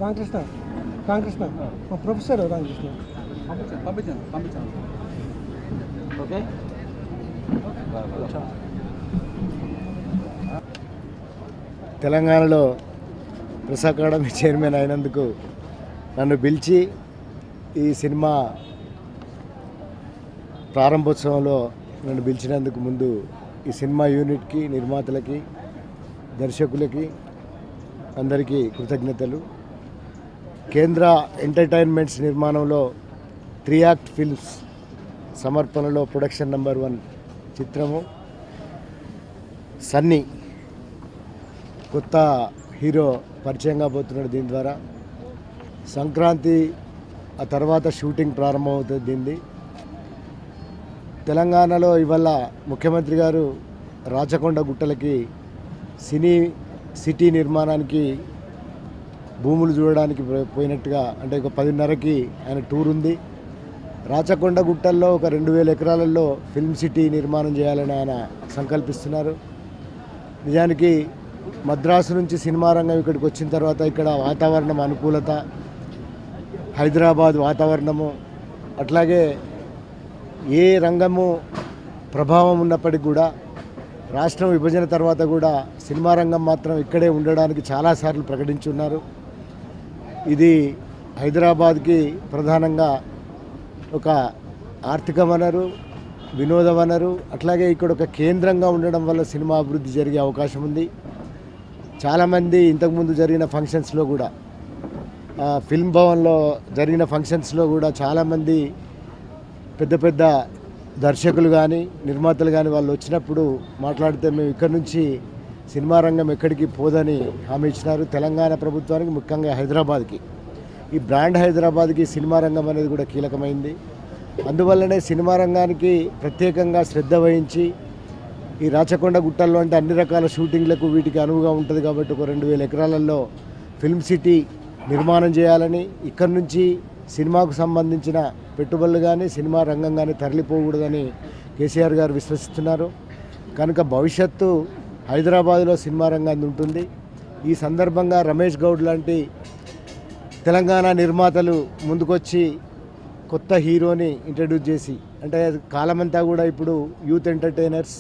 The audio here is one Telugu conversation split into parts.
రామకృష్ణ రామకృష్ణ మా ప్రొఫెసర్ రామకృష్ణ పంపించాను ఓకే. తెలంగాణలో ప్రెస్ అకాడమీ చైర్మన్ అయినందుకు నన్ను పిలిచి ఈ సినిమా ప్రారంభోత్సవంలో నన్ను పిలిచినందుకు ముందు ఈ సినిమా యూనిట్కి, నిర్మాతలకి, దర్శకులకి అందరికీ కృతజ్ఞతలు. కేంద్ర ఎంటర్టైన్మెంట్స్ నిర్మాణంలో 3 యాక్ట్ ఫిల్మ్స్ సమర్పణలో ప్రొడక్షన్ నెంబర్ 1 చిత్రము సన్నీ కొత్త హీరో పరిచయం కాబోతున్నాడు. దీని ద్వారా సంక్రాంతి ఆ తర్వాత షూటింగ్ ప్రారంభమవుతుంది. దీన్ని తెలంగాణలో ఇవాళ ముఖ్యమంత్రి గారు రాచకొండ గుట్టలకి సిటీ నిర్మాణానికి భూములు చూడడానికి పోయినట్టుగా, అంటే ఒక 10:30కి ఆయన టూర్ ఉంది. రాచకొండ గుట్టల్లో ఒక 2000 ఎకరాలలో ఫిల్మ్ సిటీ నిర్మాణం చేయాలని ఆయన సంకల్పిస్తున్నారు. నిజానికి మద్రాసు నుంచి సినిమా రంగం ఇక్కడికి వచ్చిన తర్వాత ఇక్కడ వాతావరణం అనుకూలత, హైదరాబాద్ వాతావరణము, అట్లాగే ఏ రంగము ప్రభావం ఉన్నప్పటికీ కూడా రాష్ట్రం విభజన తర్వాత కూడా సినిమా రంగం మాత్రం ఇక్కడే ఉండడానికి చాలాసార్లు ప్రకటించున్నారు. ఇది హైదరాబాద్కి ప్రధానంగా ఒక ఆర్థిక వనరు, వినోద వనరు, అట్లాగే ఇక్కడ ఒక కేంద్రంగా ఉండడం వల్ల సినిమా అభివృద్ధి జరిగే అవకాశం ఉంది. చాలామంది ఇంతకుముందు జరిగిన ఫంక్షన్స్లో కూడా, ఫిల్మ్ భవన్లో జరిగిన ఫంక్షన్స్లో కూడా చాలామంది పెద్ద పెద్ద దర్శకులు కానీ నిర్మాతలు కానీ వాళ్ళు వచ్చినప్పుడు మాట్లాడితే మేము ఇక్కడ నుంచి సినిమా రంగం ఎక్కడికి పోదని హామీ ఇచ్చినారు. తెలంగాణ ప్రభుత్వానికి, ముఖ్యంగా హైదరాబాద్కి, ఈ బ్రాండ్ హైదరాబాద్కి సినిమా రంగం అనేది కూడా కీలకమైంది. అందువల్లనే సినిమా రంగానికి ప్రత్యేకంగా శ్రద్ధ వహించి ఈ రాచకొండ గుట్టల్లో అంటే అన్ని రకాల షూటింగ్లకు వీటికి అనువుగా ఉంటుంది కాబట్టి ఒక 2000 ఎకరాలలో ఫిల్మ్ సిటీ నిర్మాణం చేయాలని, ఇక్కడి నుంచి సినిమాకు సంబంధించిన పెట్టుబడులు కానీ సినిమా రంగం కానీ తరలిపోకూడదని కేసీఆర్ గారు విశ్వసిస్తున్నారు. కనుక భవిష్యత్తు హైదరాబాద్లో సినిమా రంగాన్ని ఉంటుంది. ఈ సందర్భంగా రమేష్ గౌడ్ లాంటి తెలంగాణ నిర్మాతలు ముందుకొచ్చి కొత్త హీరోని ఇంట్రడ్యూస్ చేసి, అంటే కాలమంతా కూడా ఇప్పుడు యూత్ ఎంటర్టైనర్స్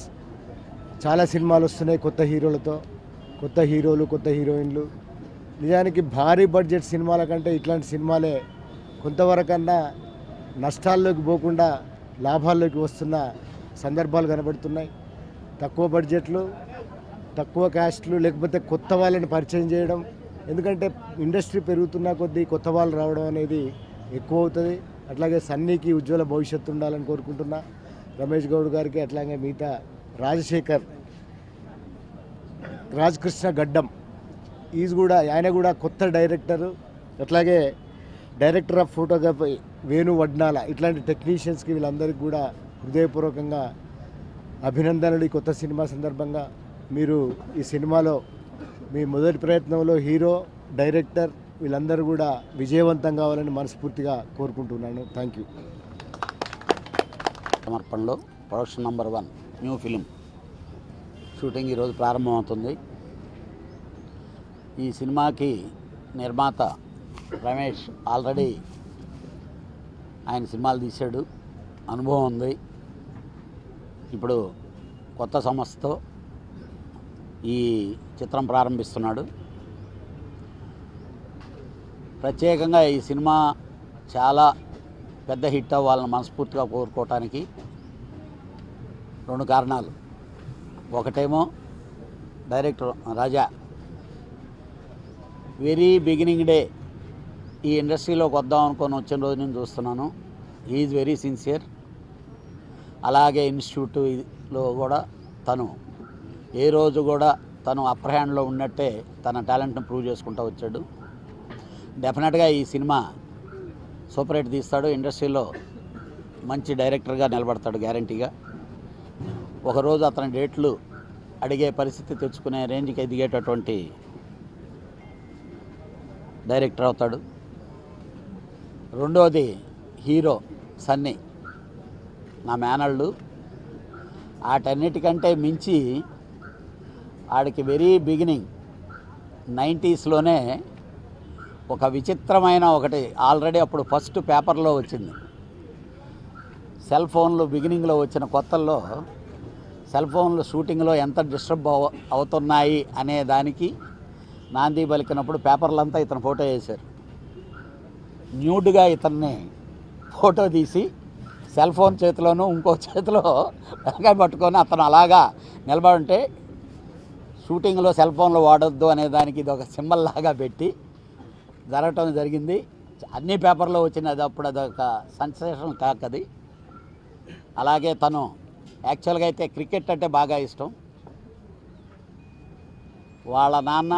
చాలా సినిమాలు వస్తున్నాయి కొత్త హీరోలతో, కొత్త హీరోలు, కొత్త హీరోయిన్లు. నిజానికి భారీ బడ్జెట్ సినిమాల కంటే ఇట్లాంటి సినిమాలే కొంతవరకన్నా నష్టాల్లోకి పోకుండా లాభాల్లోకి వస్తున్న సందర్భాలు కనబడుతున్నాయి. తక్కువ బడ్జెట్లు, తక్కువ కాస్ట్లు, లేకపోతే కొత్త వాళ్ళని పరిచయం చేయడం. ఎందుకంటే ఇండస్ట్రీ పెరుగుతున్న కొద్దీ కొత్త వాళ్ళు రావడం అనేది ఎక్కువ అవుతుంది. అట్లాగే సన్నీకి ఉజ్వల భవిష్యత్తు ఉండాలని కోరుకుంటున్నా. రమేష్ గౌడ్ గారికి, అట్లాగే మిగతా రాజకృష్ణ గడ్డం ఆయన కూడా కొత్త డైరెక్టరు, అట్లాగే director of photography Venu Vadnala, ఇట్లాంటి టెక్నీషియన్స్కి వీళ్ళందరికీ కూడా హృదయపూర్వకంగా అభినందనలు. ఈ కొత్త సినిమా సందర్భంగా మీరు ఈ సినిమాలో మీ మొదటి ప్రయత్నంలో హీరో, డైరెక్టర్ వీళ్ళందరూ కూడా విజయవంతం కావాలని మనస్ఫూర్తిగా కోరుకుంటున్నాను. Thank you. సమర్పణలో production number 1 new film shooting ఈరోజు ప్రారంభమవుతుంది. ఈ సినిమాకి నిర్మాత రమేష్ ఆల్రెడీ ఆయన సినిమాలు తీశాడు, అనుభవం ఉంది. ఇప్పుడు కొత్త సంస్థతో ఈ చిత్రం ప్రారంభిస్తున్నాడు. ప్రత్యేకంగా ఈ సినిమా చాలా పెద్ద హిట్ అవ్వాలని మనస్ఫూర్తిగా కోరుకోవటానికి 2 కారణాలు. ఒకటేమో డైరెక్టర్ రాజా వెరీ బిగినింగ్ డే ఈ ఇండస్ట్రీలోకి వద్దాం అనుకొని వచ్చిన రోజు నేను చూస్తున్నాను. Is very sincere. అలాగే ఇన్స్టిట్యూట్లో కూడా తను ఏ రోజు కూడా తను అప్పర్ హ్యాండ్లో ఉన్నట్టే తన టాలెంట్ని ప్రూవ్ చేసుకుంటూ వచ్చాడు. డెఫినెట్గా ఈ సినిమా సూపర్ హిట్ తీస్తాడు, ఇండస్ట్రీలో మంచి డైరెక్టర్గా నిలబడతాడు గ్యారంటీగా. ఒకరోజు అతని డేట్లు అడిగే పరిస్థితి తెచ్చుకునే రేంజ్కి ఎదిగేటటువంటి డైరెక్టర్ అవుతాడు. రెండోది హీరో సన్నీ, నా మేనళ్ళు. వాటన్నిటికంటే మించి ఆడికి వెరీ బిగినింగ్ 90స్లోనే ఒక విచిత్రమైన ఒకటి ఆల్రెడీ అప్పుడు ఫస్ట్ పేపర్లో వచ్చింది. సెల్ ఫోన్లు బిగినింగ్లో వచ్చిన కొత్తల్లో సెల్ ఫోన్లు షూటింగ్లో ఎంత డిస్టర్బ్ అవుతున్నాయి అనే దానికి నాంది పలికినప్పుడు పేపర్లంతా ఇతను ఫోటో వేశారు. న్యూడ్గా ఇతన్ని ఫోటో తీసి సెల్ ఫోన్ చేతిలోనూ ఇంకో చేతిలో వెనక పట్టుకొని అతను అలాగా నిలబడుంటే షూటింగ్లో సెల్ ఫోన్లు వాడొద్దు అనే దానికి ఇది ఒక సింబల్ లాగా పెట్టి జరగటం జరిగింది. అన్ని పేపర్లో వచ్చినది. అప్పుడు అదొక సెన్సేషన్ కాకది. అలాగే తను యాక్చువల్గా అయితే క్రికెట్ అంటే బాగా ఇష్టం. వాళ్ళ నాన్న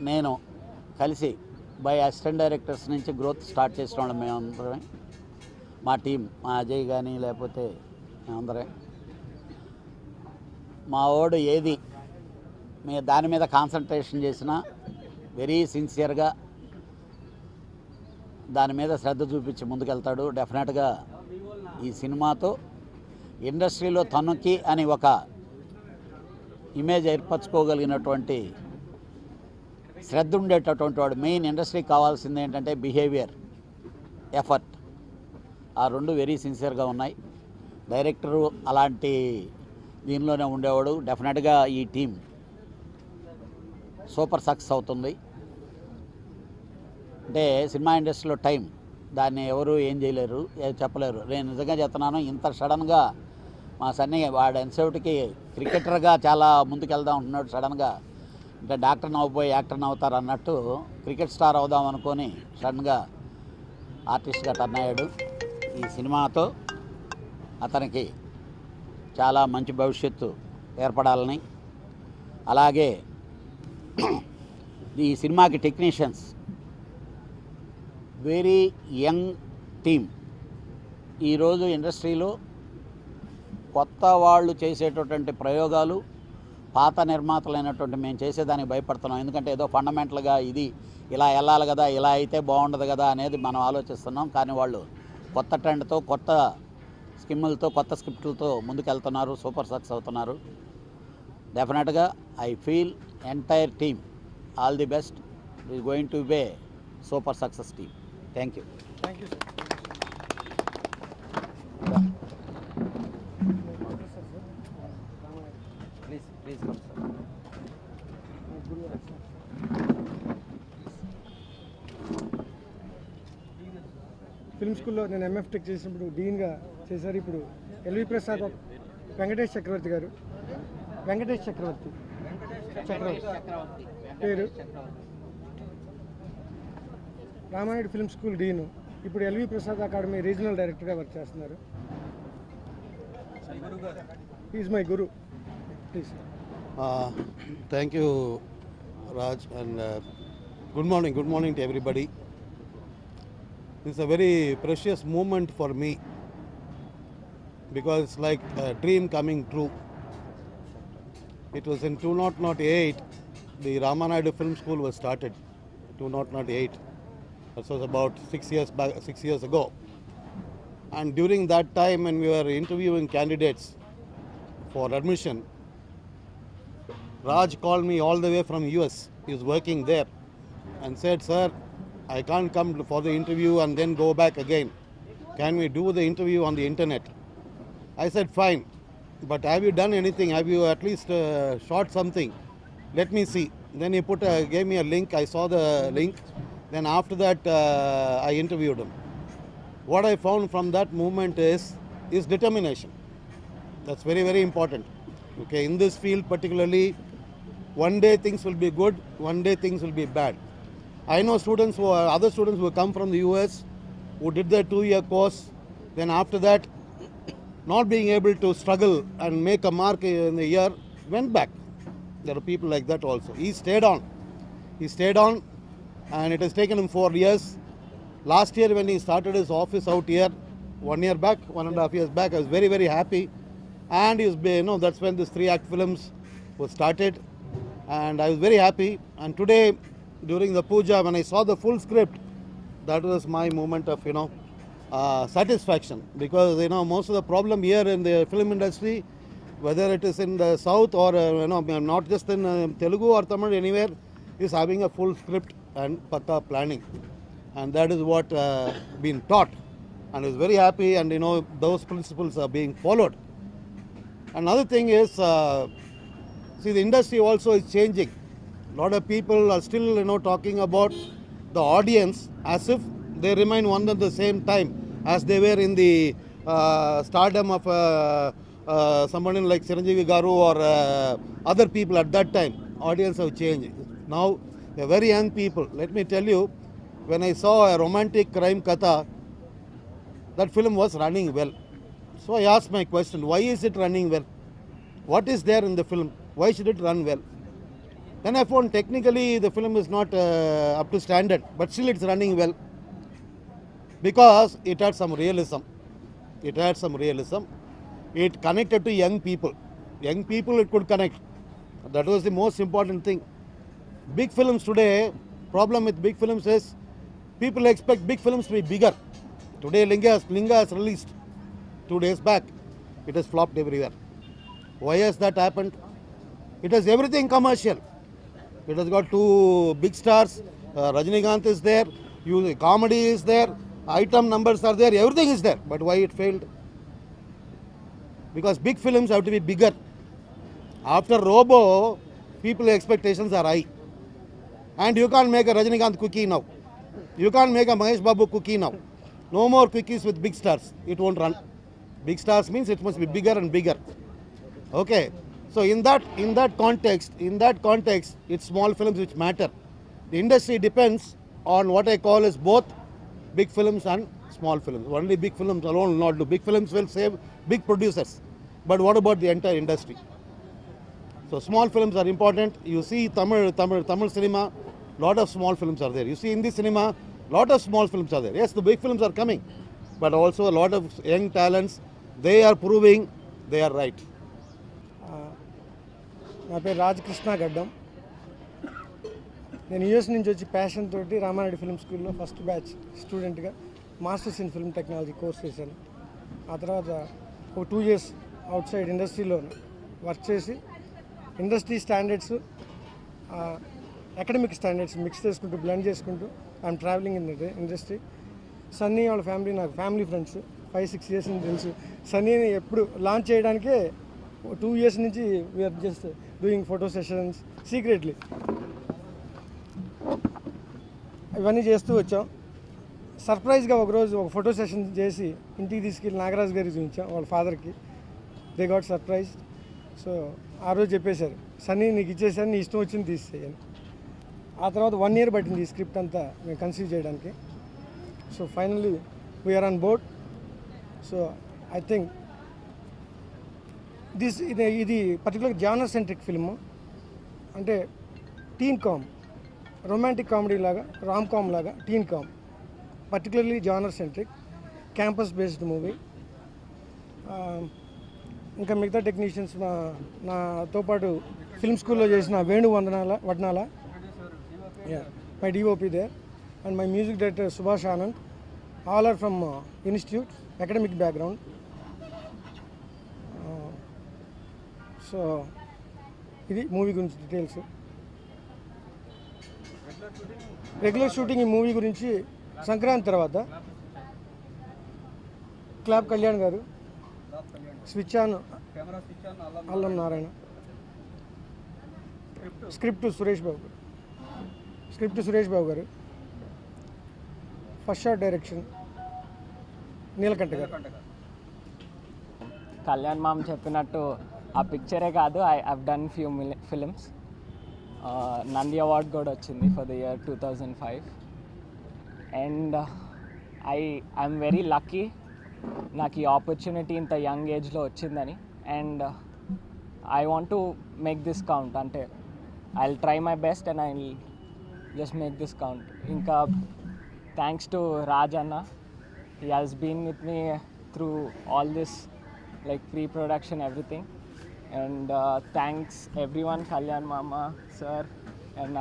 నేను కలిసి బై అసిస్టెంట్ డైరెక్టర్స్ నుంచి గ్రోత్ స్టార్ట్ చేసిన వాళ్ళం మేమందరమే. మా టీం, మా అజయ్ కానీ లేకపోతే మేమందరే. మా వాడు ఏది దాని మీద కాన్సన్ట్రేషన్ చేసినా వెరీ సిన్సియర్గా దాని మీద శ్రద్ధ చూపించి ముందుకెళ్తాడు. డెఫినెట్గా ఈ సినిమాతో ఇండస్ట్రీలో తనకి అని ఒక ఇమేజ్ ఏర్పరచుకోగలిగినటువంటి శ్రద్ధ ఉండేటటువంటి వాడు. మెయిన్ ఇండస్ట్రీకి కావాల్సింది ఏంటంటే బిహేవియర్, ఎఫర్ట్. ఆ రెండు వెరీ సిన్సియర్గా ఉన్నాయి. డైరెక్టరు అలాంటి దీనిలోనే ఉండేవాడు. డెఫినెట్గా ఈ టీం సూపర్ సక్సెస్ అవుతుంది. అంటే సినిమా ఇండస్ట్రీలో టైం దాన్ని ఎవరు ఏం చేయలేరు, చెప్పలేరు. నేను నిజంగా చెప్తున్నాను, ఇంత సడన్గా మా సన్నీ వాడు ఎంతసేపటికి క్రికెటర్గా చాలా ముందుకెళ్దాం ఉంటున్నాడు. సడన్గా అంటే డాక్టర్ని అవ్వబోయి యాక్టర్ని అవుతారు అన్నట్టు క్రికెట్ స్టార్ అవుదాం అనుకొని సడన్గా ఆర్టిస్ట్గా టర్న్ అయ్యాడు. ఈ సినిమాతో అతనికి చాలా మంచి భవిష్యత్తు ఏర్పడాలని, అలాగే ఈ సినిమాకి టెక్నీషియన్స్ వెరీ యంగ్ టీమ్. ఈరోజు ఇండస్ట్రీలో కొత్త వాళ్ళు చేసేటటువంటి ప్రయోగాలు పాత నిర్మాతలైనటువంటి మేము చేసేదానికి భయపడుతున్నాం. ఎందుకంటే ఏదో ఫండమెంటల్గా ఇది ఇలా వెళ్ళాలి కదా, ఇలా అయితే బాగుండదు కదా అనేది మనం ఆలోచిస్తున్నాం. కానీ వాళ్ళు కొత్త ట్రెండ్తో, కొత్త స్కిమ్లతో, కొత్త స్క్రిప్టులతో ముందుకెళ్తున్నారు, సూపర్ సక్సెస్ అవుతున్నారు. డెఫినెట్గా I feel entire team all the best. It is going to be super success team. Thank you. Thank you sir. Please come sir. Film స్కూల్లో నేను ఎంఎఫ్ టెక్ చేసినప్పుడు డీన్గా చేశారు. ఇప్పుడు ఎల్వి ప్రసాద్ వెంకటేష్ చక్రవర్తి గారు, వెంకటేష్ చక్రవర్తి పేరు, రామానాయుడు ఫిల్మ్ స్కూల్ డీను, ఇప్పుడు ఎల్వి ప్రసాద్ అకాడమీ రీజనల్ డైరెక్టర్గా వర్క్ చేస్తున్నారు. Is my Guru. Please. Thank you, Raj, and good morning to everybody. This is a very precious moment for me because it's like a dream coming true. It was in 2008 the Ramanayudu Film School was started. 2008. That was about 6 years ago. And during that time, when we were interviewing candidates for admission, Raj called me all the way from US. He was working there and said, "Sir, I can't come for the interview and then go back again. Can we do the interview on the internet?" I said, "Fine, but have you done anything? Have you at least shot something? Let me see." Then he gave me a link. I saw the link. Then after that, I interviewed him. What I found from that movement is determination. That's very, very important. Okay, in this field particularly, one day things will be good, one day things will be bad. I know other students who come from the US, who did their 2-year course, then after that, not being able to struggle and make a mark in the year, went back. There are people like that also. He stayed on, and it has taken him 4 years. Last year when he started his office out here, 1 year back, 1.5 years back, I was very, very happy. And that's when this 3-act films was started, and I was very happy. And today, during the puja, when I saw the full script, that was my moment of satisfaction, because most of the problem here in the film industry, whether it is in the south or not just in Telugu or Tamil, anywhere, is having a full script and pakka planning, and that is what been taught, and is very happy, and those principles are being followed. Another thing is, see, the industry also is changing. A lot of people are still talking about the audience as if they remain one at the same time as they were in the stardom of somebody like Chiranjeevi Garu or other people at that time. Audience have changed. Now, they're very young people. Let me tell you, when I saw a romantic crime katha, that film was running well. So I asked my question, why is it running well? What is there in the film? Why should it run well? Then I found technically the film is not up to standard, but still it's running well because it had some realism. It had some realism. It connected to young people. Young people it could connect. That was the most important thing. Big films today, problem with big films is people expect big films to be bigger. Today Linga has released 2 days back. It has flopped everywhere. Why has that happened? It has everything commercial. It has got 2 big stars. Rajinikanth is there. Comedy is there. Item numbers are there. Everything is there. But why it failed? Because big films have to be bigger. After Robo, people's expectations are high. And you can't make a Rajinikanth cookie now. You can't make a Mahesh Babu cookie now. No more cookies with big stars. It won't run. Big stars means it must be bigger and bigger. Okay. So in that context, it's small films which matter. The industry depends on what I call as both big films and small films. Only big films alone will not do. Big films will save big producers. But what about the entire industry? So small films are important. You see Tamil cinema, lot of small films are there. You see Hindi cinema, lot of small films are there. Yes, the big films are coming, but also a lot of young talents. They are proving they are right. నా పేరు రాజకృష్ణ గడ్డం. నేను యూఎస్ నుంచి వచ్చి ప్యాషన్ తోటి రామారెడ్డి ఫిల్మ్ స్కూల్లో ఫస్ట్ బ్యాచ్ స్టూడెంట్గా masters in film technology course చేశాను. ఆ తర్వాత ఒక 2 years అవుట్ సైడ్ ఇండస్ట్రీలో వర్క్ చేసి industry standards academic standards mix చేసుకుంటూ బ్లెండ్ చేసుకుంటూ I'm travelling in the industry. Sunny వాళ్ళ ఫ్యామిలీ నాకు ఫ్యామిలీ ఫ్రెండ్స్ 5-6 years నుంచి తెలుసు. సన్నీని ఎప్పుడు లాంచ్ చేయడానికే 2 years నుంచి we're just doing photo sessions secretly ఇవన్నీ చేస్తూ వచ్చాం. సర్ప్రైజ్గా ఒకరోజు ఒక ఫోటో సెషన్ చేసి ఇంటికి తీసుకెళ్ళి నాగరాజ్ గారికి చూపించాం, వాళ్ళ ఫాదర్కి. They got surprise. సో ఆ రోజు చెప్పేశారు, సన్నీ నీకు ఇచ్చేసాను, నీ ఇష్టం వచ్చింది తీసేయని. ఆ తర్వాత 1 year పట్టింది ఈ స్క్రిప్ట్ అంతా మేము కన్సీవ్ చేయడానికి. So finally we are on board. So I think ఇది పర్టికులర్ జానర్ సెంట్రిక్ ఫిల్ము. అంటే టీన్ కామ్, రొమాంటిక్ కామెడీ లాగా, రామ్ కామ్ లాగా teen com, particularly genre centric, campus based movie. ఇంకా మిగతా టెక్నీషియన్స్ నాతో పాటు ఫిల్మ్ స్కూల్లో చేసిన Venu Vadnala, my DOP there, and my music director Subhash Anand. All are from institute, academic background. So ఇది మూవీ గురించి డీటెయిల్స్. రెగ్యులర్ షూటింగ్ ఈ మూవీ గురించి సంక్రాంతి తర్వాత క్లాప్ కళ్యాణ్ గారు, స్విచ్ ఆన్ అల్లం నారాయణ, స్క్రిప్ట్ సురేష్ బాబు గారు, ఫస్ట్ షాట్ డైరెక్షన్ నీలకంఠ గారు. కళ్యాణ్ మామ్ చెప్పినట్టు ఆ పిక్చరే కాదు, I done few films. Nandi award కూడా వచ్చింది for the year 2005. And I'm very lucky నాకు ఈ ఆపర్చునిటీ ఇంత యంగ్ ఏజ్లో వచ్చిందని. And I want to make this count. అంటే I will try my best and I will just make this count. ఇంకా థ్యాంక్స్ టు రాజ్ అన్న, he has been with me through all this like pre-production, everything. And thanks everyone, Kalyan Mama, sir, and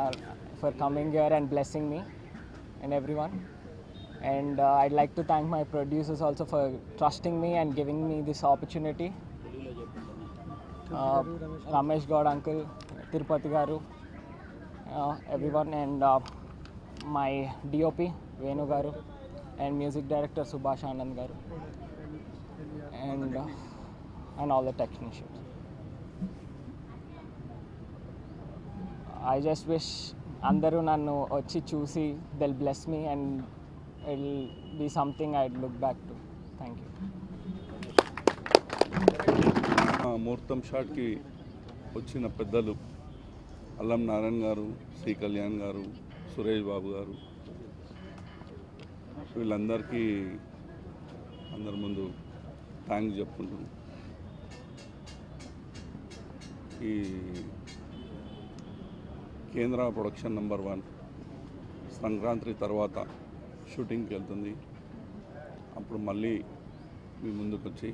for coming here and blessing me and everyone. And I'd like to thank my producers also for trusting me and giving me this opportunity. Ramesh God uncle, Tirupati garu, everyone. And my DOP Venu garu and music director Subhash Anand garu and all the technicians. I just wish andaru nannu vachi chusi they'll bless me and it'll be something I'd look back to. Thank you. ముహూర్తం షాట్కి వచ్చిన పెద్దలు అల్లం నారాయణ గారు, శ్రీ కళ్యాణ్ గారు, సురేష్ బాబు గారు, వీళ్ళందరికీ అందరి ముందు థ్యాంక్స్ చెప్పుకుంటున్నాను. ఈ కేంద్ర ప్రొడక్షన్ నెంబర్ 1 సంక్రాంతి తర్వాత షూటింగ్కి వెళ్తుంది. అప్పుడు మళ్ళీ మీ ముందుకు వచ్చి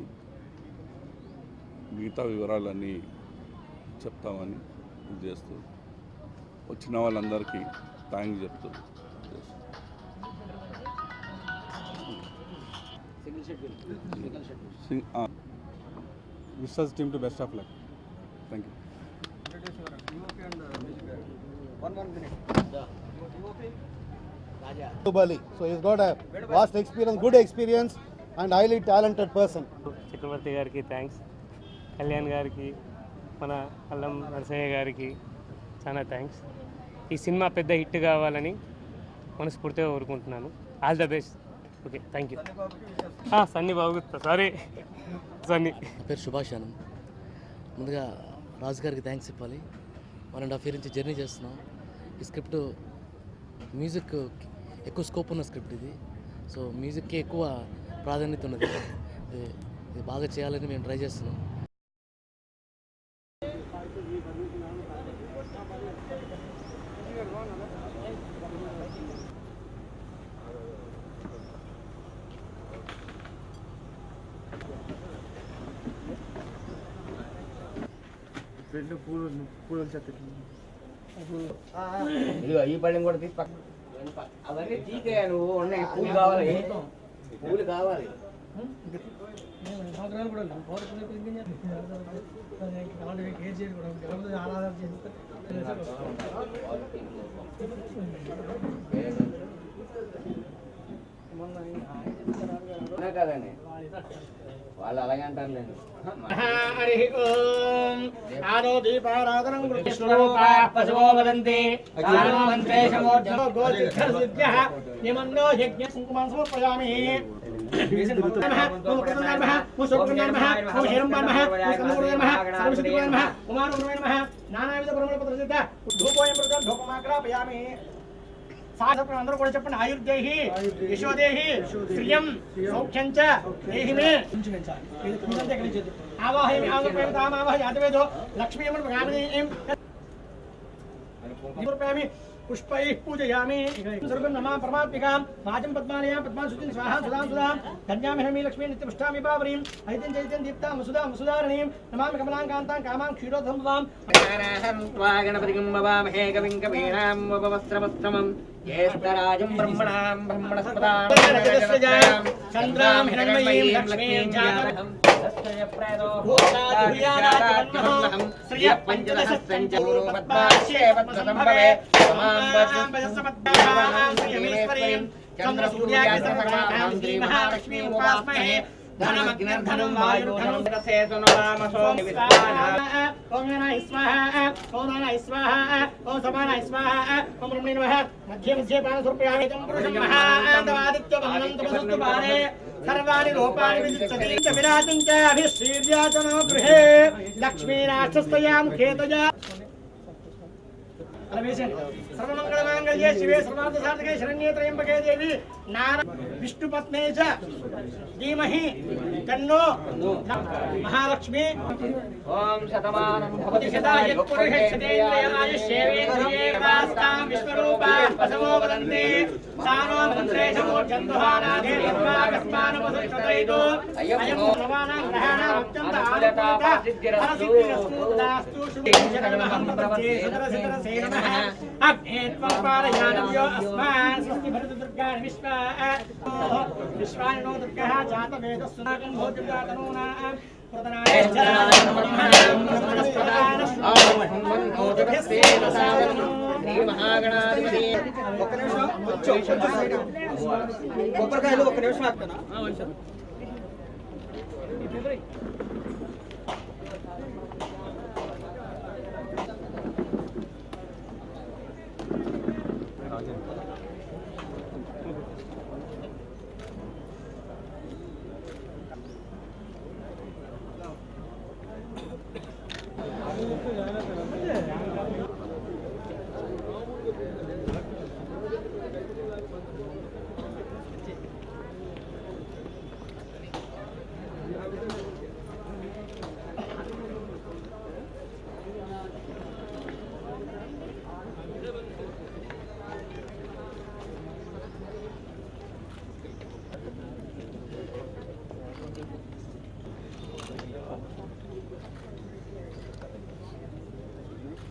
మిగతా వివరాలన్నీ చెప్తామని చేస్తూ వచ్చిన వాళ్ళందరికీ థ్యాంక్స్ చెప్తూ Viswas team to best of luck. Thank you. Bali. So he's got a vast experience, good experience, and highly talented person. చక్రవర్తి గారికి థ్యాంక్స్, కళ్యాణ్ గారికి, మన అల్లం నరసయ్య గారికి చాలా థ్యాంక్స్. ఈ సినిమా పెద్ద హిట్ కావాలని మనస్ఫూర్తిగా కోరుకుంటున్నాను. All the best. Okay, thank you. Sunny Babu, sorry Sunny. పేరు సుభాష్ ఆనంద్. ముందుగా రాజు గారికి థ్యాంక్స్ చెప్పాలి. 1.5 year నుంచి జర్నీ చేస్తున్నాం. ఈ స్క్రిప్ట్ మ్యూజిక్ ఎక్కువ స్కోప్ ఉన్న స్క్రిప్ట్ ఇది. సో మ్యూజిక్కి ఎక్కువ ప్రాధాన్యత ఉన్నది. ఇది బాగా చేయాలని మేము ట్రై చేస్తున్నాం. ఈ పళ్ళెం కూడా తీసి అవన్నీ తీకే నువ్వు ఉన్నాయి. పూలు కావాలి, పూలు కావాలి. కదండి, వాళ్ళు అలాగే అంటారులేండి. హరి ఓం ఆదో దీపారాధనం కృష్ణరూపా పశవో వదంతి ఆనో మంత్రేశమోర్జో గోతిర్ఘసిద్ధ్యః నిమన్నో యజ్ఞ కుంకుమం సమర్పయామి. నానావిధ పరమపత్రసిద్ధ ధూపోయం ప్రజం ధూపమాగ్రాపయామి. అందరూ కూడా చెప్పండి. ఆయుర్దేహి యశోదేహి శ్రియం సౌఖ్యం చ దేహి మే. ఆవాహయామి ఆవాహయామి తామావాహయ అద్వైతో లక్ష్మీం గామినీం సమర్పయామి. పుష్పై పూజయామి. సర్వం నమః పరమాత్మికాం వాచం పద్మాలయాం పద్మాం శుచిం స్వాహా సుధాం సుధాం కన్యామిహమి లక్ష్మీ నిత్యపుష్టామి పావరీం ఐతిం చైత్యం దీప్తాం సుధాం సుధారణీం నమామి కమలాం కాంతాం కామాం క్షీరోధంవాం. గణపతిం భవామహే కవిం కవీనాం వవస్త్రవస్త్రమం జ్యేష్ఠరాజం బ్రహ్మణాం బ్రహ్మణస్పదాం చంద్రాం హిరణ్మయీం లక్ష్మీం జాతరం శ్రియ పంచదశస్తం చ పద్మాశ్యే పద్మసంభవే చంద్రసూర్యాగ్నిసర్వకామాం శ్రీ మహాలక్ష్మీ ఉపాస్మహే. ధనమగ్నిర్ధనం వాయుర్ధనం రసేతునామసో విశ్వానాయ. ఓం వినాయ స్వాహా, ఓం నారాయ స్వాహా, ఓం సమానాయ స్వాహా, ఓం బ్రహ్మణే నమః. మధ్య మధ్య పాన సమర్పయామి. తం పురుషం మహాంతమాదిత్యవహనం తపస్తు పారే సర్వాణి రూపాణి విదిచ్చతి చ విరాజం చ అభిశ్రీర్యాచనో గృహే లక్ష్మీనాథస్తయా ముఖేతజా. సర్వమంగళమాంగళ్యే శివే సర్వార్థసాధకే శరణ్యే త్రయంబకే దేవి విష్ణుపత్నే చ ధీమహి తన్నో మహాలక్ష్మి. ఓం శతమానం భవతి శతాయ పురుషేంద్రియాయ శేవేంద్రియే వాస్తాం విశ్వరూపా పశవో వదంతి సానో మంత్రేశమోర్జంతుహానాదే ధర్మాకస్మానో వసుష్ఠతైదో అయం భవానాం గ్రహాణాం అత్యంత ఆనందత సిద్ధిరస్తు తదాస్తు శుభం ప్రవతే సదరసిదరసే నమః. అగ్నే త్వం పారయానవ్యో అస్మాన్ స్వస్తి భరత దుర్గాణి విశ్వా విశ్వాని నో దుర్గః జాతవేదస్సు నాగం భోజుగాతనూనా ప్రదనాయ చరానమః బ్రహ్మణస్పదాన శ్రీ మహాగణాధిపతి ఒక్క నిమిషం కొబ్బరికాయలు ఒక్క నిమిషం ఆపుతానా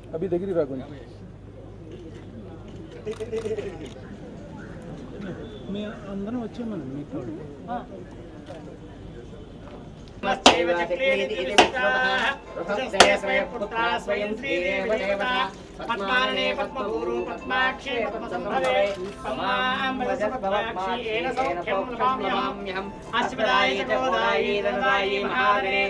अभी దగ్గరికి రా కొంచెం మీ అందరం వచ్చామని మీకు నమస్తేవ చక్రేతి ఇది విశ్వతః రుద్రస్తే స్వయం పుత్రా స్వయం శ్రీదేవ దేవతా పద్మాననే పద్మభూరు పద్మాక్షే పద్మసంభవే పద్మాంబరసపద్మాక్షి ఏన సౌఖ్యం లభామ్యహం అశ్వదాయి చకోదాయి ధనదాయి మహాదనే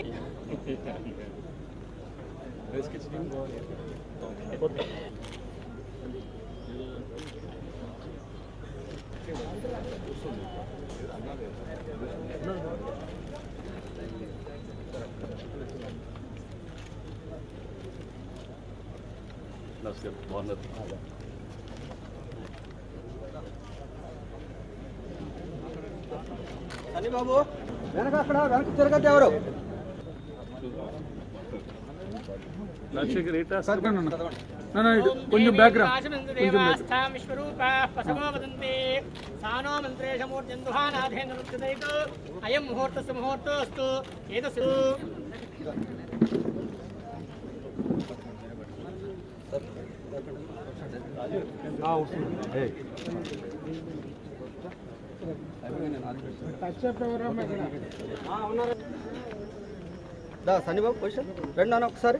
సని బాబు వెనక అక్కడ వెనక తిరగద్దు ఎవరు కొంచెం బ్యాక్గ్రౌండ్ అయం ముహూర్తస్సు ముహూర్తోస్తు ఏతస్సు సన్ని బాబు పొజిషన్ రెండు నాన్న ఒకసారి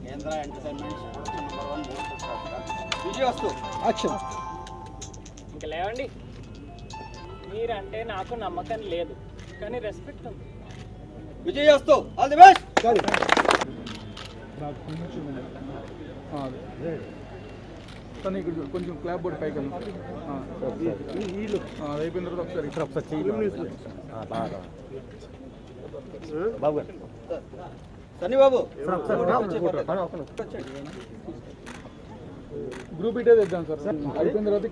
కేంద్ర ఎంటర్టైన్మెంట్స్ ప్రొడక్షన్ నంబర్ 1 విజయ్ వస్తు యాక్షన్ ఇంకా లేవండి మీరంటే నాకు నమ్మకం లేదు కానీ రెస్పెక్ట్ ఉంది విజయ్ వస్తు ఆల్ ది బెస్ట్ కానీ ఇక్కడ కొంచెం క్లాప్ బోర్డ్ పైకి అయిపోయిన తర్వాత ఒకసారి బాబు సన్ని బాబు గ్రూప్ ఇటే తెద్దాం సార్ అయిపోయిన తర్వాత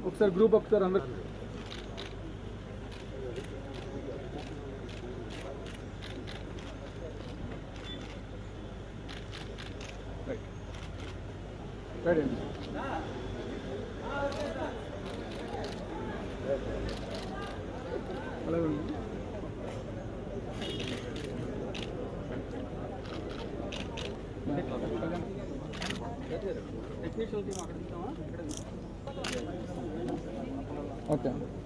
ఒకసారి గ్రూప్ ఒకసారి అందరు రెడీ అలాగే టెక్నీషియన్ టీమ్ అక్కడ ఓకే